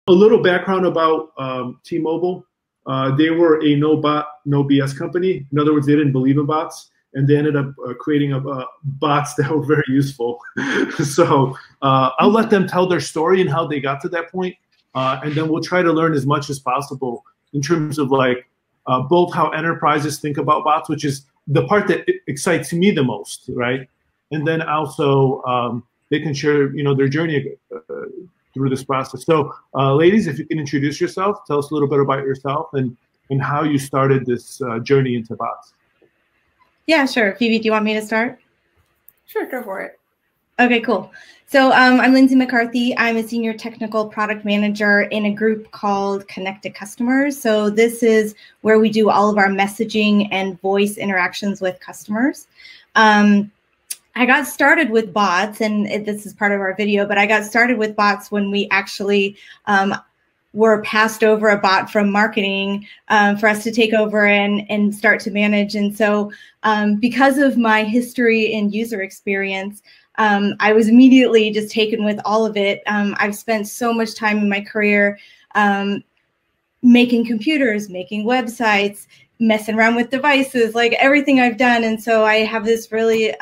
a little background about T-Mobile. They were a no bot, no BS company. In other words, they didn't believe in bots, and they ended up creating bots that were very useful. So I'll let them tell their story and how they got to that point, and then we'll try to learn as much as possible in terms of like both how enterprises think about bots, which is the part that excites me the most, right? And then also they can share, their journey through this process. So, ladies, if you can introduce yourself, tell us a little bit about yourself and how you started this journey into bots. Yeah, sure. Phoebe, do you want me to start? Sure, go for it. Okay, cool. So I'm Lindsey McCarthy. I'm a senior technical product manager in a group called Connected Customers. So this is where we do all of our messaging and voice interactions with customers. I got started with bots, and this is part of our video, but I got started with bots when we actually were passed over a bot from marketing for us to take over and start to manage. And so because of my history and user experience, I was immediately just taken with all of it. I've spent so much time in my career making computers, making websites, messing around with devices, like everything I've done. And so I have this really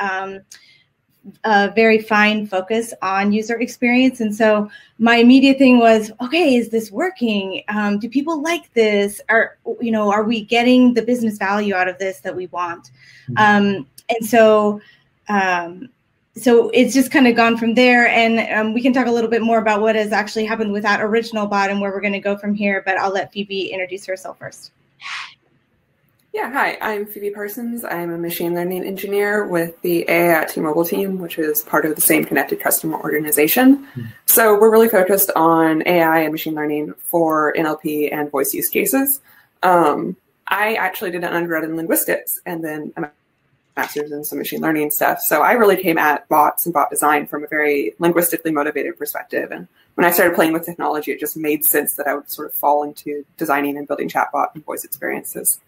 very fine focus on user experience. And so my immediate thing was, okay, is this working? Do people like this? Are we getting the business value out of this that we want? And so it's just kind of gone from there. And we can talk a little bit more about what has actually happened with that original bot and where we're going to go from here. But I'll let Phoebe introduce herself first. Yeah, hi, I'm Phoebe Parsons. I'm a machine learning engineer with the AI at T-Mobile team, which is part of the same Connected Customer organization. So we're really focused on AI and machine learning for NLP and voice use cases. I actually did an undergrad in linguistics and then a master's in some machine learning stuff. So I really came at bots and bot design from a very linguistically motivated perspective. And when I started playing with technology, it just made sense that I would sort of fall into designing and building chatbot and voice experiences.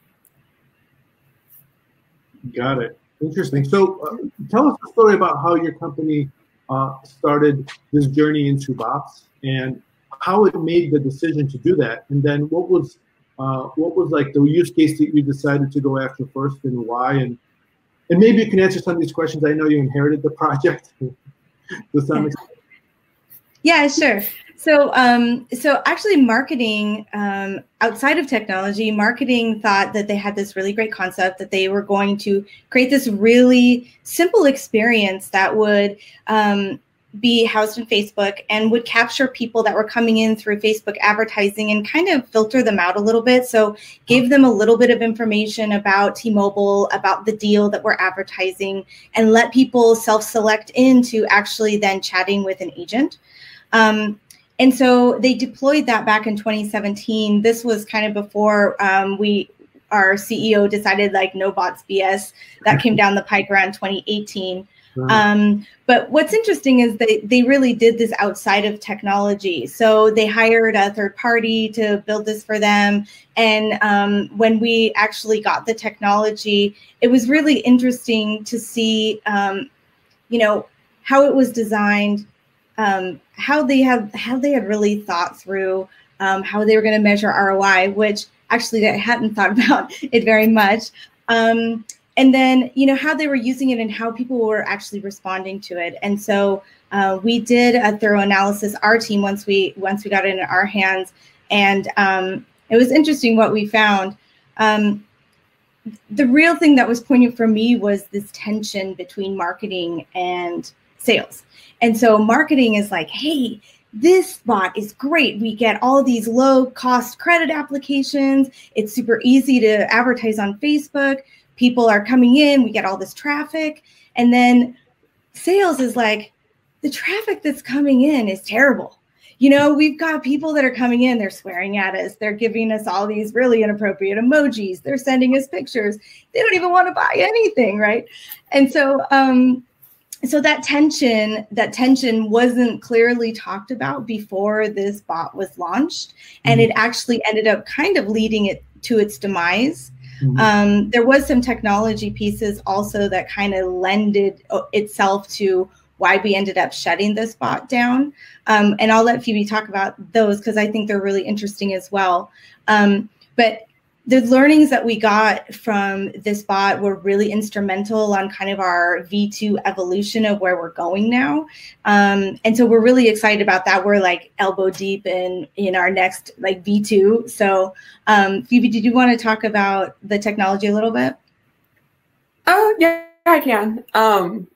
Got it. Interesting. So tell us a story about how your company started this journey into bots and how it made the decision to do that. And then what was like the use case that you decided to go after first and why? And maybe you can answer some of these questions. I know you inherited the project to some extent. Yeah, sure. So actually marketing, outside of technology, marketing thought that they had this really great concept that they were going to create this really simple experience that would be housed in Facebook and would capture people that were coming in through Facebook advertising and kind of filter them out a little bit. So give them a little bit of information about T-Mobile, about the deal that we're advertising, and let people self-select into actually then chatting with an agent. And so they deployed that back in 2017. This was kind of before our CEO decided like no bots BS. That came down the pike around 2018. But what's interesting is they really did this outside of technology. So they hired a third party to build this for them. And when we actually got the technology, it was really interesting to see, how it was designed. How they had really thought through how they were going to measure ROI, which actually I hadn't thought about it very much. And then, how they were using it and how people were actually responding to it. And so we did a thorough analysis, our team, once we got it in our hands. And it was interesting what we found. The real thing that was poignant for me was this tension between marketing and sales. And so marketing is like, hey, this bot is great. We get all these low cost credit applications. It's super easy to advertise on Facebook. People are coming in. We get all this traffic. And then sales is like, the traffic that's coming in is terrible. We've got people that are coming in. They're swearing at us. They're giving us all these really inappropriate emojis. They're sending us pictures. They don't even want to buy anything, right? And so so that tension wasn't clearly talked about before this bot was launched, and it actually ended up kind of leading it to its demise. There was some technology pieces also that kind of lended itself to why we ended up shutting this bot down. And I'll let Phoebe talk about those because I think they're really interesting as well. But the learnings that we got from this bot were really instrumental on kind of our V2 evolution of where we're going now. And so we're really excited about that. We're like elbow deep in our next like V2. So Phoebe, did you want to talk about the technology a little bit? Oh, yeah, I can.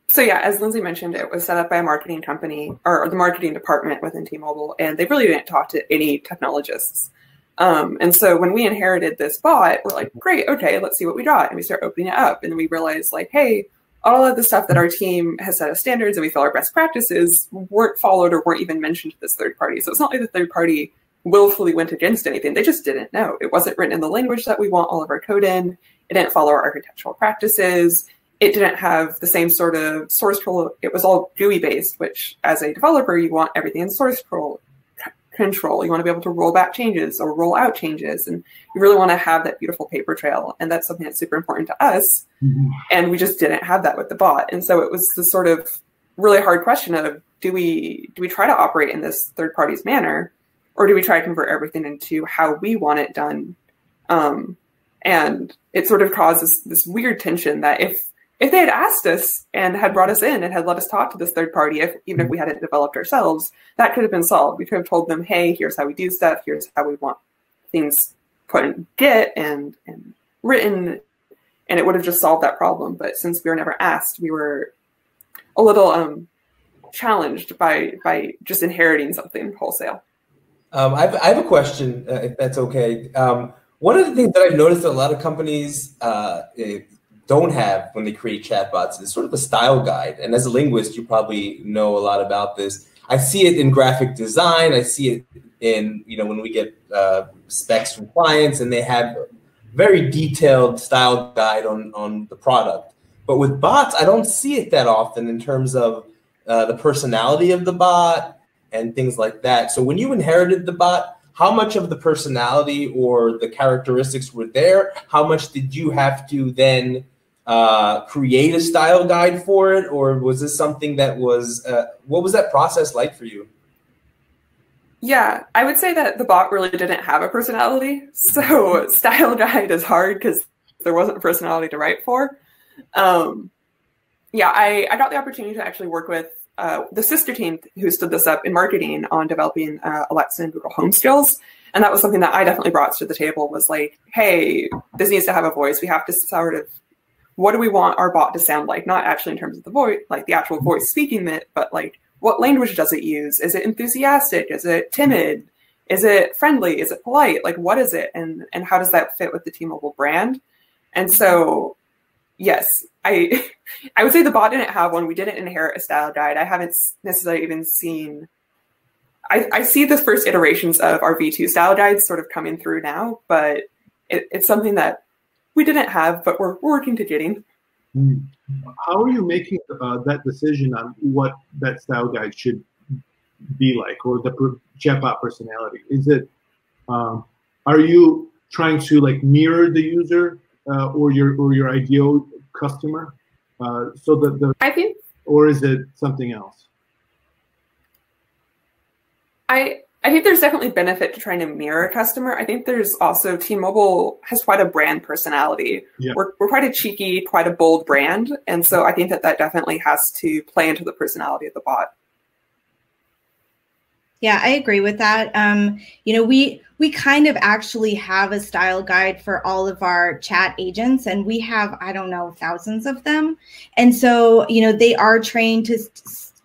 So yeah, as Lindsey mentioned, it was set up by a marketing company or the marketing department within T-Mobile, and they really didn't talk to any technologists. And so when we inherited this bot, we're like, great, okay, let's see what we got. And we start opening it up. And then we realize like, hey, all of the stuff that our team has set as standards and we feel our best practices weren't followed or weren't even mentioned to this third party. So it's not like the third party willfully went against anything. They just didn't know. It wasn't written in the language that we want all of our code in. It didn't follow our architectural practices. It didn't have the same sort of source control. It was all GUI based, which as a developer, you want everything in source control. You want to be able to roll back changes or roll out changes. And you really want to have that beautiful paper trail. And that's something that's super important to us. Mm-hmm. And we just didn't have that with the bot. And so it was this sort of really hard question of, do we try to operate in this third party's manner, or do we try to convert everything into how we want it done? And it sort of caused this weird tension that if they had asked us and had brought us in and had let us talk to this third party, even if we hadn't developed ourselves, that could have been solved. We could have told them, hey, here's how we do stuff. Here's how we want things put in Git and written, and it would have just solved that problem. But since we were never asked, we were a little challenged by just inheriting something wholesale. I have a question, if that's okay. One of the things that I've noticed that a lot of companies don't have when they create chatbots is sort of a style guide. And as a linguist, you probably know a lot about this. I see it in graphic design. I see it in, when we get specs from clients and they have very detailed style guide on the product. But with bots, I don't see it that often in terms of the personality of the bot and things like that. So when you inherited the bot, how much of the personality or the characteristics were there? How much did you have to then create a style guide for it? Or was this something that was, what was that process like for you? Yeah, I would say that the bot really didn't have a personality. So style guide is hard because there wasn't a personality to write for. Yeah, I got the opportunity to actually work with the sister team who stood this up in marketing on developing Alexa and Google Home skills. And that was something that I definitely brought to the table, was like, hey, this needs to have a voice. We have to sort of, what do we want our bot to sound like? Not actually in terms of the voice, like the actual voice speaking it, but like, what language does it use? Is it enthusiastic? Is it timid? Is it friendly? Is it polite? Like, what is it? And how does that fit with the T-Mobile brand? And so, yes, I would say the bot didn't have one. We didn't inherit a style guide. I haven't necessarily even seen, I see the first iterations of our V2 style guides sort of coming through now, but it's something that we didn't have, but we're working to getting. How are you making that decision on what that style guide should be like, or the chatbot personality? Is it, are you trying to like mirror the user or your ideal customer? So that I think, or is it something else? I think there's definitely benefit to trying to mirror a customer. I think there's also, T-Mobile has quite a brand personality. Yeah. We're quite a cheeky, quite a bold brand. And so I think that definitely has to play into the personality of the bot. Yeah, I agree with that. We kind of actually have a style guide for all of our chat agents, and we have, I don't know, thousands of them. And so, they are trained to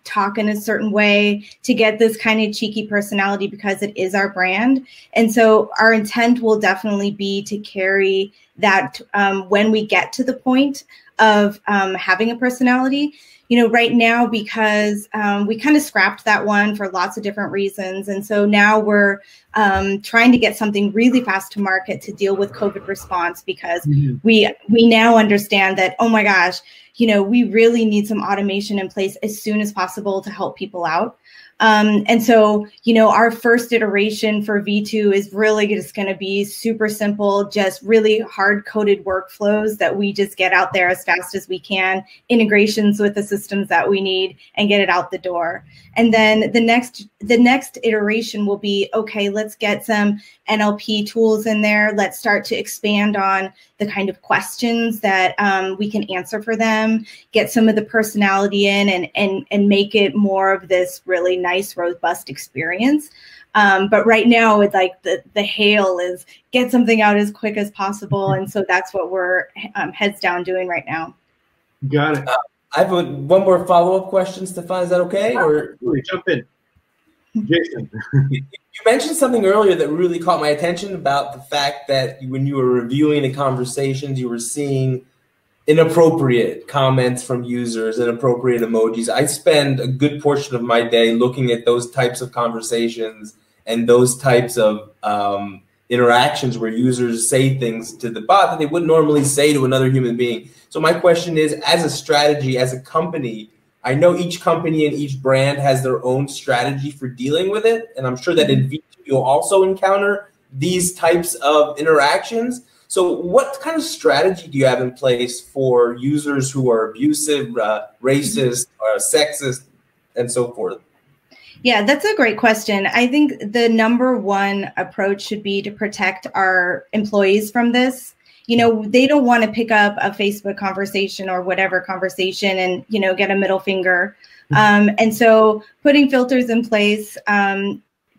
talk in a certain way to get this kind of cheeky personality because it is our brand. And so our intent will definitely be to carry that when we get to the point of having a personality. Right now, because we kind of scrapped that one for lots of different reasons. And so now we're trying to get something really fast to market to deal with COVID response, because we now understand that, oh my gosh, we really need some automation in place as soon as possible to help people out. And so, our first iteration for V2 is really just going to be super simple, just really hard-coded workflows that we just get out there as fast as we can, integrations with the systems that we need, and get it out the door. And then the next iteration will be, okay, let's get some NLP tools in there. Let's start to expand on the kind of questions that we can answer for them, get some of the personality in, and make it more of this really nice, robust experience. But right now, it's like the hail is get something out as quick as possible. And so that's what we're heads down doing right now. Got it. I have one more follow-up question, Stefan. Is that okay? Or jump in, Jason. You mentioned something earlier that really caught my attention about the fact that when you were reviewing the conversations, you were seeing inappropriate comments from users, inappropriate emojis. I spend a good portion of my day looking at those types of conversations and those types of interactions where users say things to the bot that they wouldn't normally say to another human being. So my question is, as a strategy, as a company, I know each company and each brand has their own strategy for dealing with it. And I'm sure that in V2 you'll also encounter these types of interactions. So what kind of strategy do you have in place for users who are abusive, racist, sexist, and so forth? Yeah, that's a great question. I think the number one approach should be to protect our employees from this. They don't want to pick up a Facebook conversation or whatever conversation and, get a middle finger. And so putting filters in place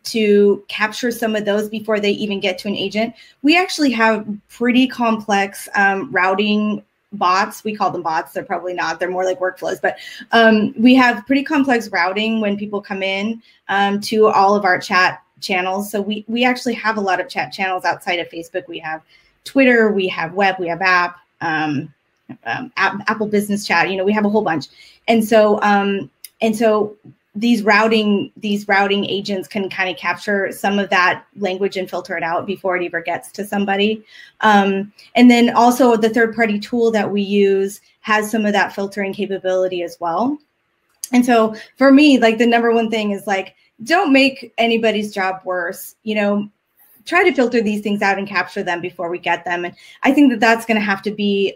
to capture some of those before they even get to an agent. We actually have pretty complex routing bots. We call them bots. They're probably not. They're more like workflows. But we have pretty complex routing when people come in to all of our chat channels. So we actually have a lot of chat channels outside of Facebook. We have Twitter, we have web, we have app, Apple Business Chat. We have a whole bunch. And so these routing agents can kind of capture some of that language and filter it out before it ever gets to somebody. And then also the third-party tool that we use has some of that filtering capability as well. And so for me, like the number one thing is like, don't make anybody's job worse. Try to filter these things out and capture them before we get them. And I think that that's going to have to be,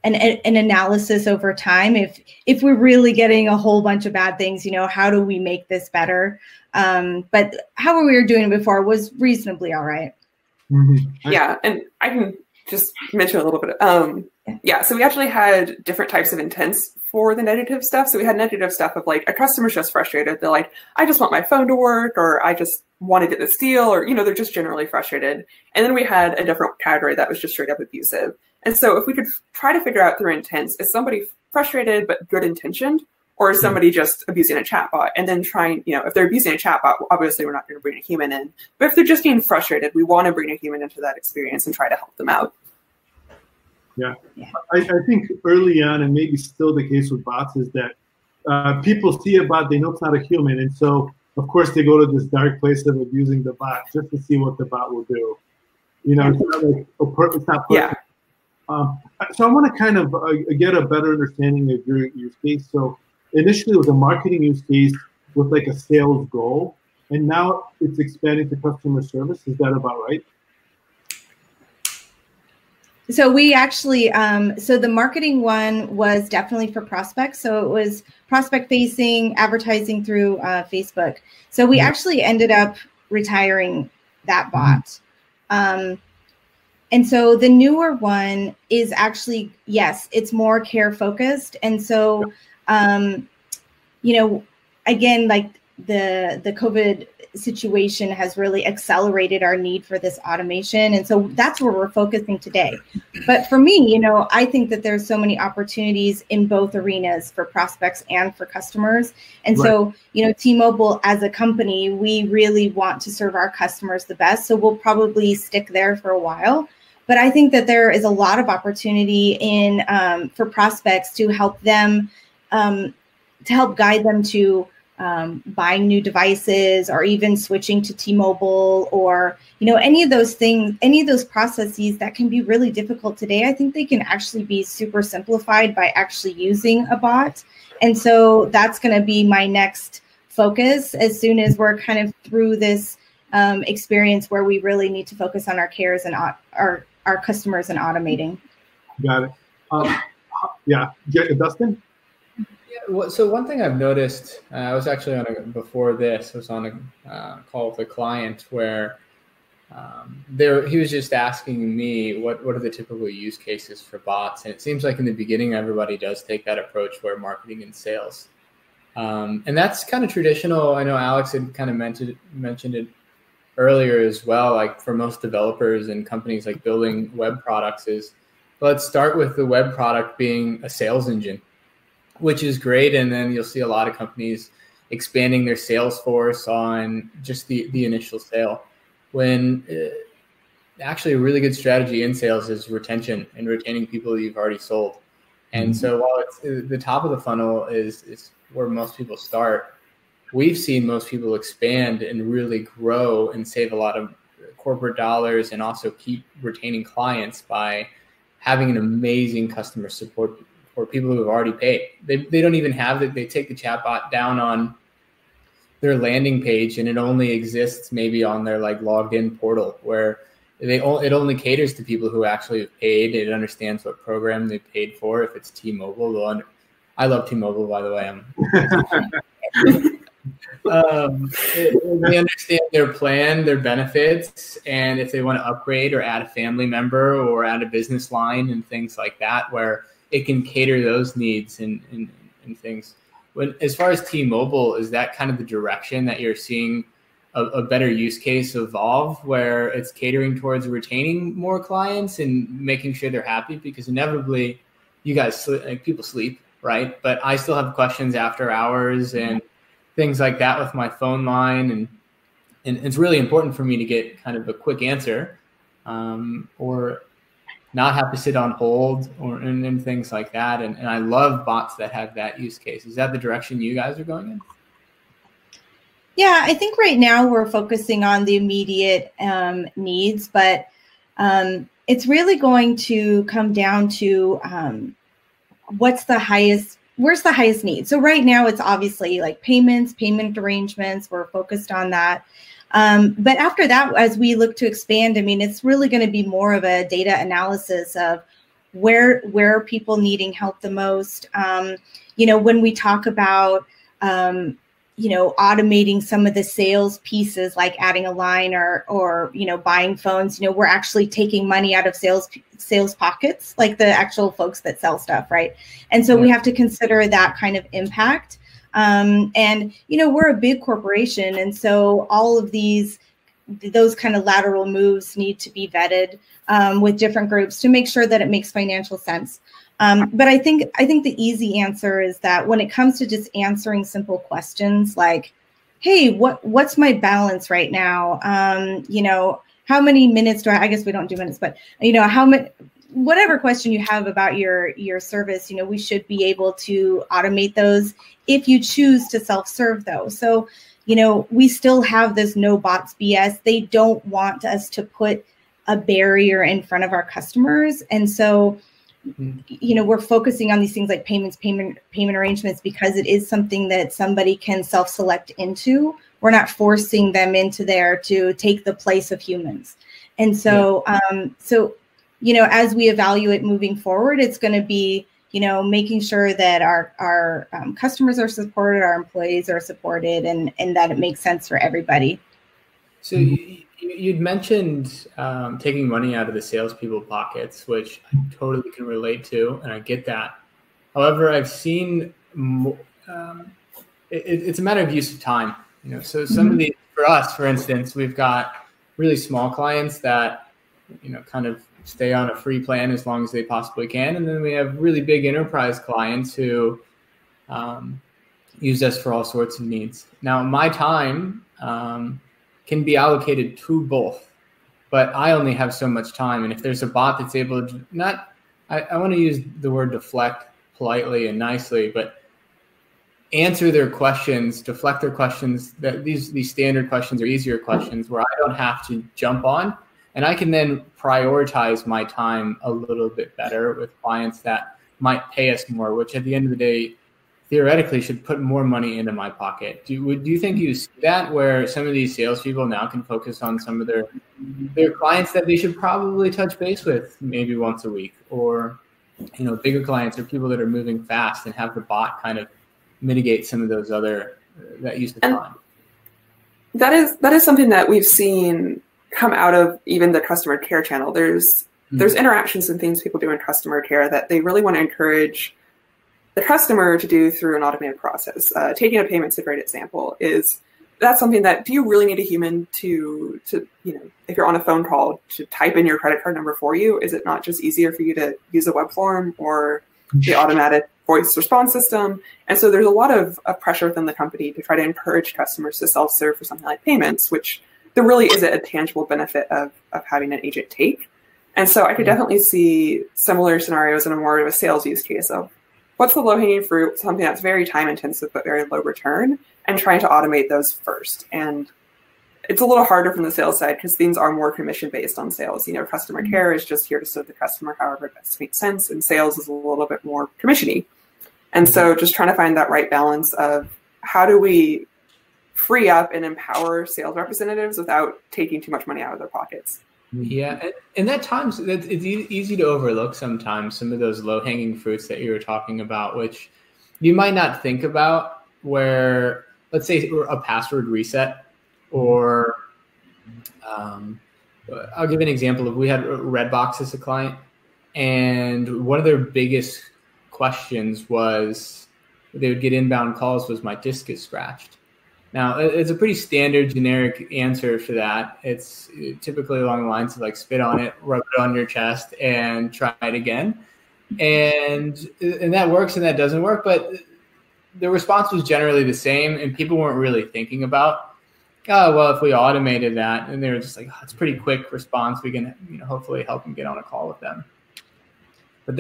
an analysis over time. If we're really getting a whole bunch of bad things, how do we make this better? But how we were doing it before was reasonably all right. Mm-hmm. Yeah, and I can just mention a little bit. So we actually had different types of intents for the negative stuff. So we had negative stuff of like a customer's just frustrated. They're like, I just want my phone to work, or I just want to get this deal, or, they're just generally frustrated. And then we had a different category that was just straight up abusive. And so if we could try to figure out through intents, is somebody frustrated but good intentioned, or is somebody just abusing a chatbot? And then trying, if they're abusing a chatbot, obviously we're not going to bring a human in. But if they're just being frustrated, we want to bring a human into that experience and try to help them out. Yeah. I think early on, and maybe still the case with bots, is that people see a bot, they know it's not a human. And so, of course, they go to this dark place of abusing the bot just to see what the bot will do. It's not like it's not perfect. Yeah. So I want to kind of get a better understanding of your use case. So initially it was a marketing use case with like a sales goal, and now it's expanding to customer service. Is that about right? So we actually, so the marketing one was definitely for prospects. So it was prospect facing, advertising through Facebook. So we actually ended up retiring that bot. And so the newer one is actually, yes, it's more care focused. And so, again, like the COVID situation has really accelerated our need for this automation. And so that's where we're focusing today. But for me, I think that there's so many opportunities in both arenas for prospects and for customers. And so, T-Mobile as a company, we really want to serve our customers the best. So we'll probably stick there for a while. But I think that there is a lot of opportunity in for prospects to help them, to help guide them to buying new devices, or even switching to T-Mobile, or any of those things, any of those processes that can be really difficult today. I think they can actually be super simplified by actually using a bot And so that's going to be my next focus as soon as we're kind of through this experience where we really need to focus on our cares and our customers and automating. Got it. Yeah, Dustin? Yeah, so one thing I've noticed, I was actually before this, I was on a call with a client where he was just asking me what are the typical use cases for bots, and it seems like in the beginning everybody does take that approach where marketing and sales, and that's kind of traditional. I know Alex had kind of mentioned it earlier as well. Like for most developers and companies like building web products, is let's start with the web product being a sales engine, which is great, and then you'll see a lot of companies expanding their sales force on just the initial sale. When actually a really good strategy in sales is retention and retaining people that you've already sold. And so while it's the top of the funnel is where most people start, we've seen most people expand and really grow and save a lot of corporate dollars and also keep retaining clients by having an amazing customer support for people who have already paid. They don't even have it. They take the chatbot down on their landing page and it only exists maybe on their like logged in portal where it only caters to people who actually have paid. It understands what program they paid for. If it's T-Mobile, I love T-Mobile, by the way. They understand their plan, their benefits, and if they want to upgrade or add a family member or add a business line and things like that, where it can cater those needs and things. As far as T-Mobile, is that kind of the direction that you're seeing a better use case evolve, where it's catering towards retaining more clients and making sure they're happy? Because inevitably, you guys people sleep, right? But I still have questions after hours and things like that with my phone line, and it's really important for me to get kind of a quick answer, or not have to sit on hold and things like that. And I love bots that have that use case. Is that the direction you guys are going in? Yeah, I think right now we're focusing on the immediate needs, but it's really going to come down to where's the highest need. So right now it's obviously like payment arrangements. We're focused on that. But after that, as we look to expand, I mean, it's really going to be more of a data analysis of where are people needing help the most. When we talk about, automating some of the sales pieces, like adding a line or buying phones, we're actually taking money out of sales pockets, like the actual folks that sell stuff, right? And so we have to consider that kind of impact. We're a big corporation. And so all of those kind of lateral moves need to be vetted with different groups to make sure that it makes financial sense. But I think the easy answer is that when it comes to just answering simple questions like, hey, what's my balance right now? How many minutes do I guess we don't do minutes, but how many, whatever question you have about your service, we should be able to automate those if you choose to self-serve those. So, we still have this no bots BS. They don't want us to put a barrier in front of our customers. And so, we're focusing on these things like payment arrangements because it is something that somebody can self-select into. We're not forcing them into there to take the place of humans. And so, as we evaluate moving forward, it's going to be, making sure that our customers are supported, our employees are supported, and that it makes sense for everybody. So you'd mentioned taking money out of the salespeople pockets, which I totally can relate to, and I get that. However, I've seen it's a matter of use of time. So some of these, for us, for instance, we've got really small clients that kind of stay on a free plan as long as they possibly can, and then we have really big enterprise clients who use us for all sorts of needs. Now, my time can be allocated to both, but I only have so much time. And if there's a bot that's able to I want to use the word deflect politely and nicely, but answer their questions, deflect their questions, that these standard questions are easier questions where I don't have to jump on, and I can then prioritize my time a little bit better with clients that might pay us more, which at the end of the day, theoretically should put more money into my pocket. Do you think you see that, where some of these salespeople now can focus on some of their clients that they should probably touch base with maybe once a week, or bigger clients or people that are moving fast, and have the bot kind of mitigate some of those other that use the time? That is something that we've seen come out of even the customer care channel. There's interactions and things people do in customer care that they really want to encourage the customer to do through an automated process. Taking a payment's a great example. That's something that, do you really need a human to if you're on a phone call, to type in your credit card number for you? Is it not just easier for you to use a web form or the automatic voice response system? And so there's a lot of pressure within the company to try to encourage customers to self-serve for something like payments, which there really isn't a tangible benefit of having an agent take. And so I could definitely see similar scenarios in a more of a sales use case of what's the low-hanging fruit, something that's very time-intensive but very low return, and trying to automate those first. And it's a little harder from the sales side because things are more commission-based on sales. Customer care is just here to serve the customer however it best makes sense, and sales is a little bit more commission-y. And so just trying to find that right balance of how do we free up and empower sales representatives without taking too much money out of their pockets. Yeah, and at times it's easy to overlook sometimes some of those low-hanging fruits that you were talking about, which you might not think about, where, let's say, a password reset, or I'll give an example of, we had Redbox as a client, and one of their biggest questions was, they would get inbound calls, was my disk is scratched. Now, it's a pretty standard generic answer for that. It's typically along the lines of like, spit on it, rub it on your chest, and try it again. And that works and that doesn't work, but the response was generally the same, and people weren't really thinking about, oh, well, if we automated that, and they were just like, oh, it's a pretty quick response, we can hopefully help them get on a call with them. But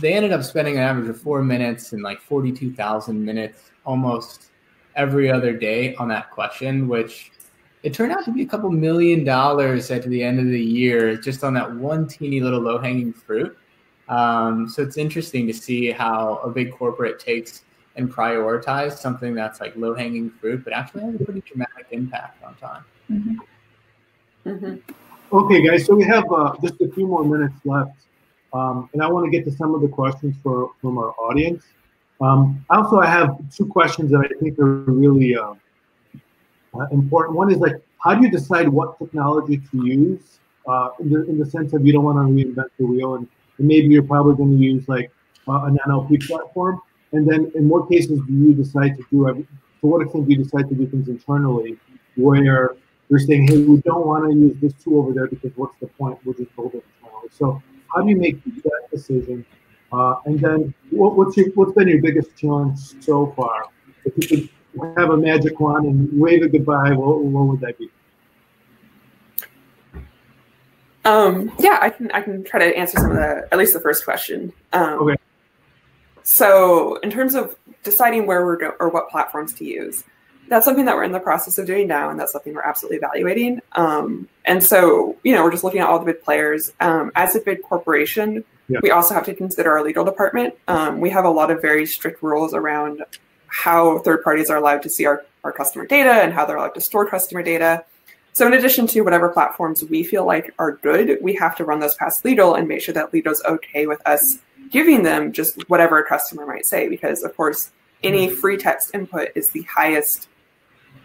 they ended up spending an average of 4 minutes and like 42,000 minutes almost every other day on that question, which it turned out to be a couple $1 million at the end of the year, just on that one teeny little low-hanging fruit. So it's interesting to see how a big corporate takes and prioritize something that's like low-hanging fruit, but actually has a pretty dramatic impact on time. Mm-hmm. Mm-hmm. Okay, guys, so we have just a few more minutes left, and I want to get to some of the questions from our audience. Also, I have two questions that I think are really important. One is like, how do you decide what technology to use in the sense of you don't want to reinvent the wheel, and maybe you're probably going to use like an NLP platform. And then in what cases do you decide to to what extent do you decide to do things internally where you're saying, hey, we don't want to use this tool over there because what's the point? We'll just build it internally. So how do you make that decision? And then what's been your biggest challenge so far? If you could have a magic wand and wave it goodbye, what would that be? Yeah, I can try to answer some of at least the first question. Okay. So in terms of deciding where we're going or what platforms to use, that's something that we're in the process of doing now, and that's something we're absolutely evaluating. And so, we're just looking at all the big players. As a big corporation, we also have to consider our legal department. We have a lot of very strict rules around how third parties are allowed to see our customer data and how they're allowed to store customer data. So in addition to whatever platforms we feel like are good, we have to run those past legal and make sure that legal's okay with us giving them just whatever a customer might say, because of course, any free text input is the highest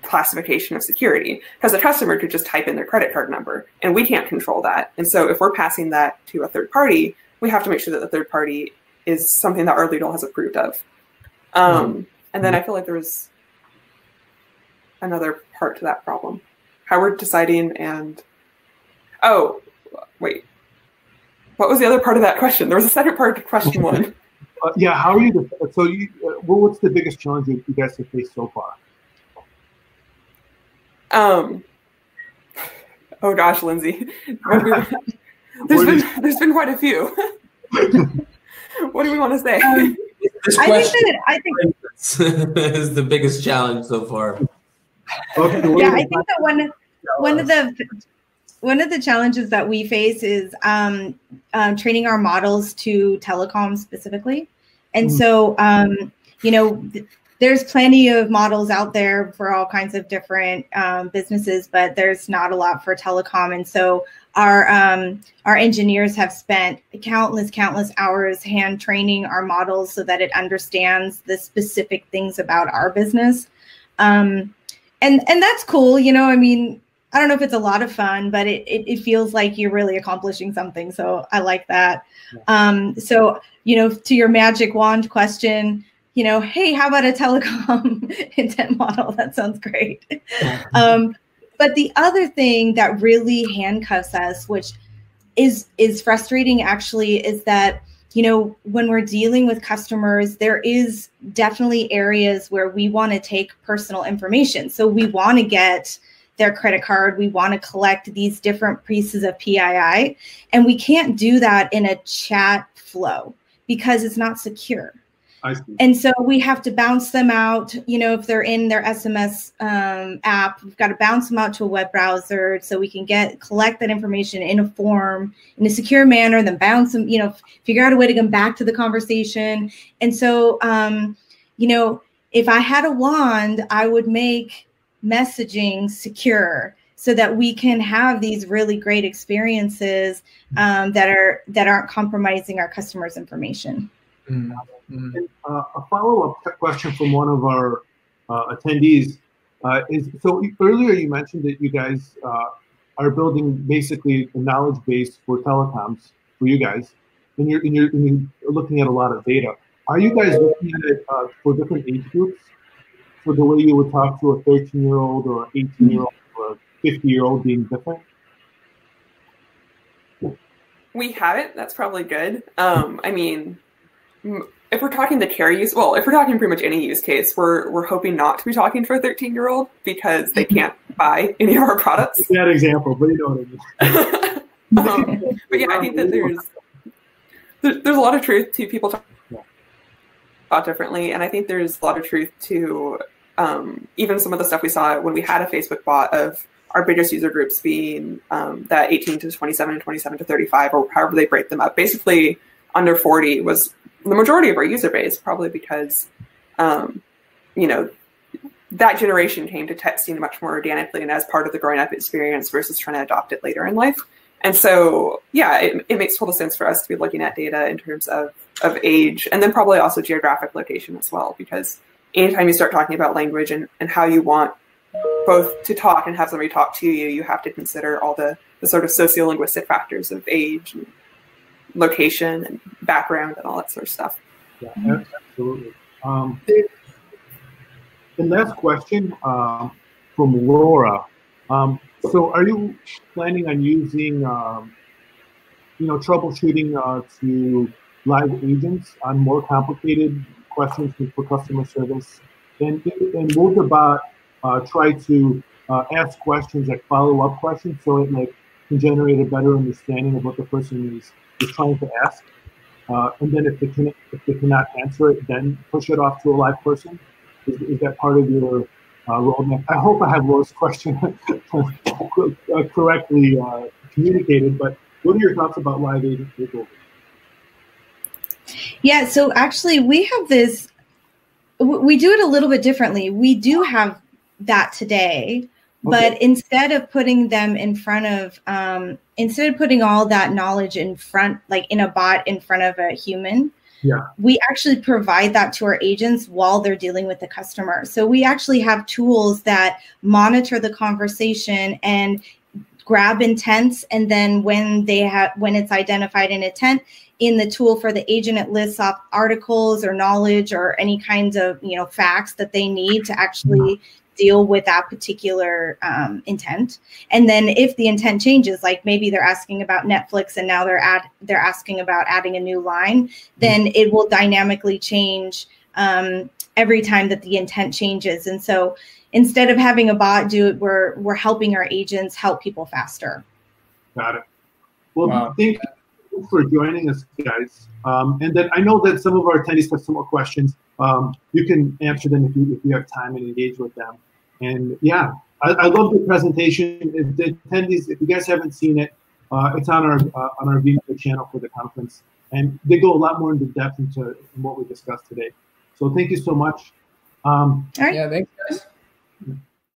classification of security, because a customer could just type in their credit card number and we can't control that. And so if we're passing that to a third party, we have to make sure that the third party is something that our legal has approved of. And then I feel like there was another part to that problem. How we're deciding and, oh, wait. What was the other part of that question? There was a second part to question one. Yeah, how are you? So, what's the biggest challenge you guys have faced so far? Oh gosh, Lindsey, there's been quite a few. What do we want to say? I think is the biggest challenge so far. Okay, yeah, I think that one of the challenges that we face is training our models to telecom specifically. And so there's plenty of models out there for all kinds of different businesses, but there's not a lot for telecom. And so our engineers have spent countless hours hand training our models so that it understands the specific things about our business. And that's cool. I mean, I don't know if it's a lot of fun, but it feels like you're really accomplishing something. So I like that. So, to your magic wand question, hey, how about a telecom intent model? That sounds great. But the other thing that really handcuffs us, which is frustrating actually, is that, when we're dealing with customers, there is definitely areas where we want to take personal information. So we want to get their credit card. We want to collect these different pieces of PII, and we can't do that in a chat flow because it's not secure. I see. And so we have to bounce them out. If they're in their SMS app, we've got to bounce them out to a web browser so we can collect that information in a form in a secure manner, then bounce them, figure out a way to come back to the conversation. And so, if I had a wand, I would make messaging secure so that we can have these really great experiences that aren't compromising our customers' information. And, a follow-up question from one of our attendees is, so earlier you mentioned that you guys are building basically a knowledge base for telecoms for you guys, and you're looking at a lot of data. Are you guys looking at it for different age groups? For the way you would talk to a 13-year-old or an 18-year-old or a 50-year-old being different? We haven't. That's probably good. I mean, if we're talking the care use, well, if we're talking pretty much any use case, we're hoping not to be talking to a 13-year-old because they can't buy any of our products. Bad example, but you know what I mean. But yeah, I think that there's a lot of truth to people talking about differently, and I think there's a lot of truth to even some of the stuff we saw when we had a Facebook bot of our biggest user groups being that 18 to 27 and 27 to 35, or however they break them up. Basically, under 40 was the majority of our user base, probably because, that generation came to texting much more organically and as part of the growing up experience versus trying to adopt it later in life. And so, yeah, it makes total sense for us to be looking at data in terms of age, and then probably also geographic location as well, because anytime you start talking about language and how you want both to talk and have somebody talk to you, you have to consider all the sort of sociolinguistic factors of age and location and background and all that sort of stuff. Yeah, absolutely. The last question from Laura. So are you planning on using, troubleshooting to live agents on more complicated questions for customer service? And will the bot try to ask questions like follow-up questions so it can generate a better understanding of what the person is trying to ask? And then if they cannot answer it, then push it off to a live person? Is that part of your roadmap? I hope I have Laura's question correctly communicated, but what are your thoughts about live agent takeover? Yeah, so actually we have this, we do it a little bit differently. We do have that today, but instead of putting them in front of, instead of putting all that knowledge in front, like in a bot in front of a human, we actually provide that to our agents while they're dealing with the customer. So we actually have tools that monitor the conversation and grab intents, and then when it's identified an intent in the tool for the agent, it lists off articles or knowledge or any kinds of facts that they need to actually deal with that particular intent. And then if the intent changes, like maybe they're asking about Netflix and now they're asking about adding a new line, then it will dynamically change every time that the intent changes. And so instead of having a bot do it, we're helping our agents help people faster. Got it. Well, thank you for joining us, guys. And then I know that some of our attendees have some more questions. You can answer them if you have time and engage with them. And yeah, I love the presentation. If the attendees, if you guys haven't seen it, it's on our video channel for the conference, and they go a lot more into depth into what we discussed today. So thank you so much. All right. Yeah, thanks, guys.